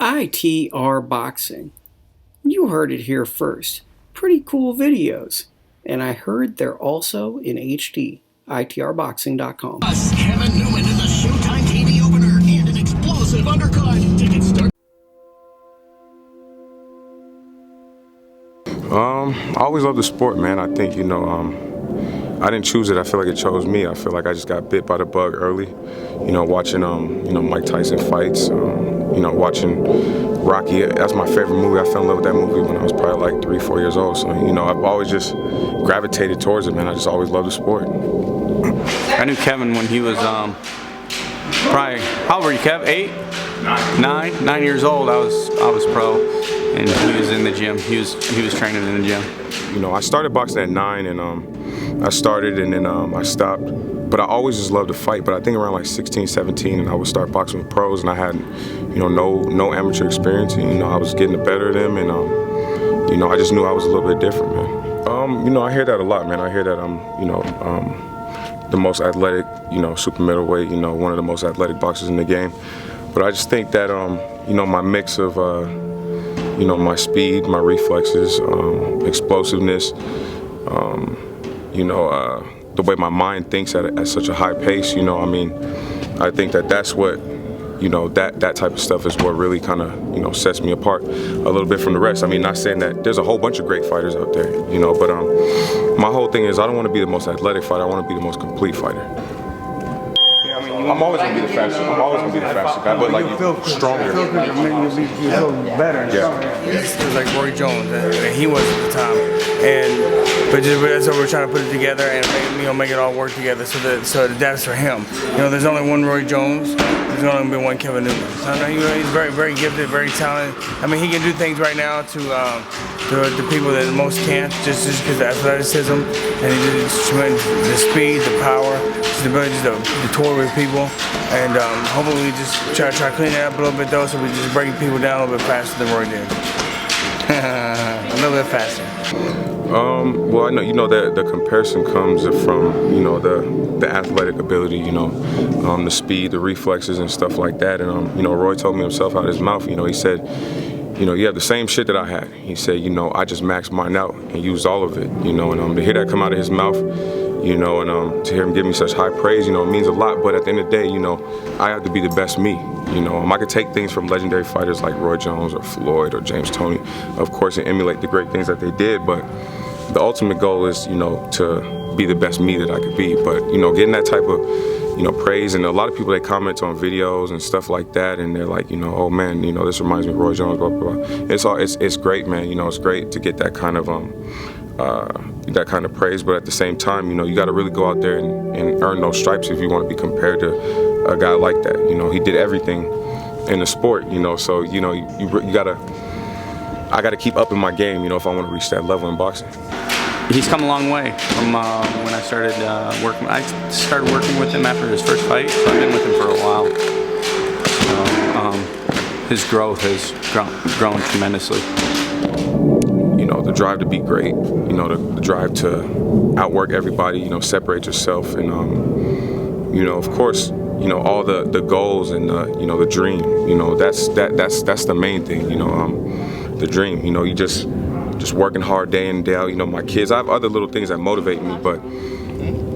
ITRBoxing. You heard it here first. Pretty cool videos. And I heard they're also in HD. ITRBoxing.com. Kevin Newman in the Showtime TV opener and an explosive undercut. Tickets start. I always loved the sport, man. I think, I didn't choose it. I feel like it chose me. I feel like I just got bit by the bug early. Watching, Mike Tyson fights, watching Rocky. That's my favorite movie. I fell in love with that movie when I was probably like 3, 4 years old. So, I've always just gravitated towards it, man. I just always loved the sport. I knew Kevin when he was probably, how old were you, Kev? 8? 9 years old. I was pro, and he was in the gym. He was training in the gym. I started boxing at 9, and I started and then I stopped. But I always just loved to fight. But I think around like 16, 17, and I would start boxing with pros, and I had, no amateur experience. And, I was getting the better of them, and I just knew I was a little bit different, man. I hear that a lot, man. I hear that I'm, the most athletic, super middleweight, one of the most athletic boxers in the game. But I just think that, my mix of, my speed, my reflexes, explosiveness, the way my mind thinks at such a high pace, I think that's what, that type of stuff is what really kind of, sets me apart a little bit from the rest. I mean, not saying that there's a whole bunch of great fighters out there, but my whole thing is I don't want to be the most athletic fighter, I want to be the most complete fighter. I'm always going to be the fastest. I'm always going to be the fastest guy, but like stronger. You feel better and stronger. It's like Roy Jones, and he was at the time. But that's what we're trying to put it together and make it all work together. So that's for him. There's only one Roy Jones. There's only been one Kevin Newman. So, he's very, very gifted, very talented. I mean, he can do things right now to the people that most can't, just because of athleticism, and the speed, the power, the ability to tour with people, and hopefully we just try to clean it up a little bit though, so we just bring people down a little bit faster than Roy did. A little bit faster. Well, I know that the comparison comes from the athletic ability, the speed, the reflexes, and stuff like that. And Roy told me himself out of his mouth. He said, you have the same shit that I had. He said, I just maxed mine out and used all of it. And to hear that come out of his mouth, and to hear him give me such high praise, it means a lot. But at the end of the day, I have to be the best me. I could take things from legendary fighters like Roy Jones or Floyd or James Toney, of course, and emulate the great things that they did. But the ultimate goal is, to be the best me that I could be. But, getting that type of, praise, and a lot of people, they comment on videos and stuff like that, and they're like, oh man, this reminds me of Roy Jones, blah, blah, blah. It's great, man. It's great to get that kind of praise, but at the same time, you got to really go out there and earn those stripes if you want to be compared to a guy like that. He did everything in the sport, so, I got to keep upping my game, if I want to reach that level in boxing. He's come a long way from when I started working. I started working with him after his first fight, so I've been with him for a while. So, his growth has grown tremendously. The drive to be great, the drive to outwork everybody, separate yourself, and of course, all the goals and the dream, that's the main thing, the dream, you just working hard day in and day out. My kids, I have other little things that motivate me, but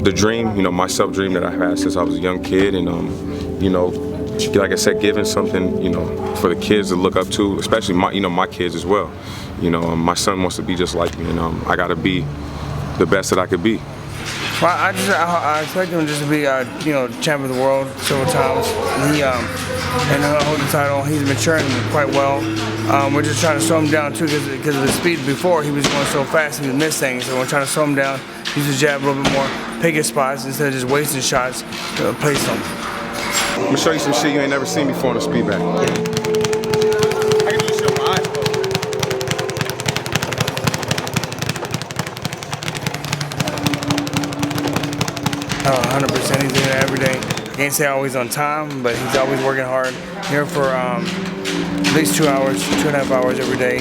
the dream, my self-dream that I've had since I was a young kid, and like I said, giving something, for the kids to look up to, especially my kids as well. My son wants to be just like me, and I got to be the best that I could be. Well, I expect him just to be, champion of the world several times. And hold the title. He's maturing quite well. We're just trying to slow him down too, because of the speed. Before he was going so fast, he would miss things. So we're trying to slow him down, use the jab a little bit more, pick his spots instead of just wasting shots, place them. I'm gonna show you some shit you ain't never seen before on a speed bag. I can do this shit with my eyes closed. Oh, 100%. He's doing it every day. Can't say always on time, but he's always working hard. Here for at least 2 hours, 2.5 hours every day.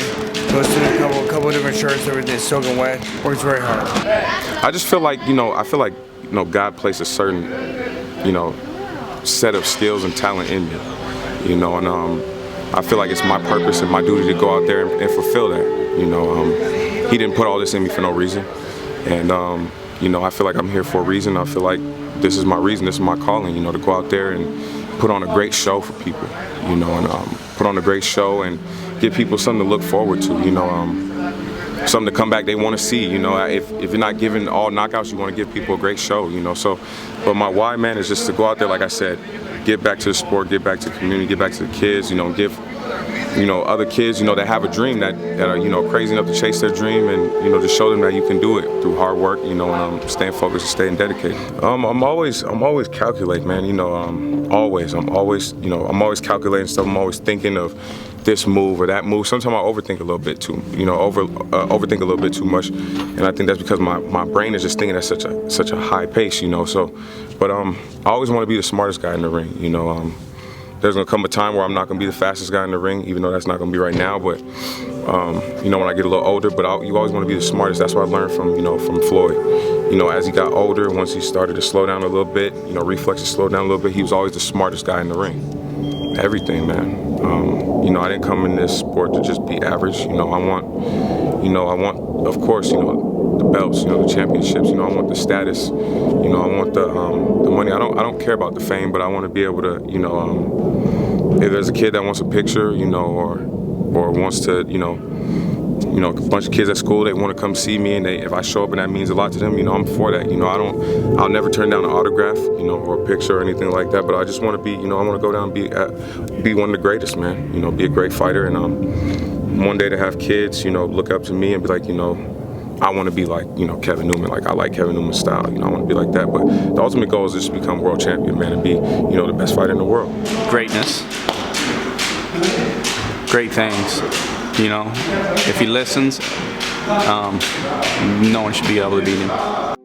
Goes to a couple of different shirts, everything's soaking wet. Works very hard. I just feel like, God placed a certain, set of skills and talent in me, and I feel like it's my purpose and my duty to go out there and fulfill that. You know, he didn't put all this in me for no reason, and you know, I feel like I'm here for a reason. I feel like this is my reason, this is my calling. You know, to go out there and put on a great show for people. You know, and put on a great show and give people something to look forward to. You know, something to come back they want to see. You know, if you're not giving all knockouts, you want to give people a great show. You know, so, but my why, man, is just to go out there, like I said, get back to the sport, get back to the community, get back to the kids. You know, give, you know, other kids, you know, that have a dream, that are, you know, crazy enough to chase their dream, and, you know, to show them that you can do it through hard work, you know, and staying focused and staying dedicated. I'm always calculating, man. You know, I'm always calculating stuff. I'm always thinking of this move or that move. Sometimes I overthink a little bit too, you know, overthink a little bit too much, and I think that's because my brain is just thinking at such a high pace, you know. So, but I always want to be the smartest guy in the ring, you know. There's gonna come a time where I'm not gonna be the fastest guy in the ring, even though that's not gonna be right now. But you know, when I get a little older, but you always want to be the smartest. That's what I learned from, you know, from Floyd. You know, as he got older, once he started to slow down a little bit, you know, reflexes slowed down a little bit. He was always the smartest guy in the ring. Everything, man. You know, I didn't come in this sport to just be average. You know, I want, of course, you know, the belts, you know, the championships. You know, I want the status. You know, I want the money. I don't care about the fame, but I want to be able to, you know, if there's a kid that wants a picture, you know, or wants to, you know, a bunch of kids at school, they want to come see me, and if I show up and that means a lot to them, you know, I'm for that. You know, I'll never turn down an autograph, you know, or a picture or anything like that. But I just want to be, you know, I want to go down and be one of the greatest, man. You know, be a great fighter, and one day to have kids, you know, look up to me and be like, you know, I want to be like, you know, Kevin Newman. Like, I like Kevin Newman's style. You know, I want to be like that. But the ultimate goal is just to become world champion, man, and be, you know, the best fighter in the world. Greatness. Great things. You know, if he listens, no one should be able to beat him.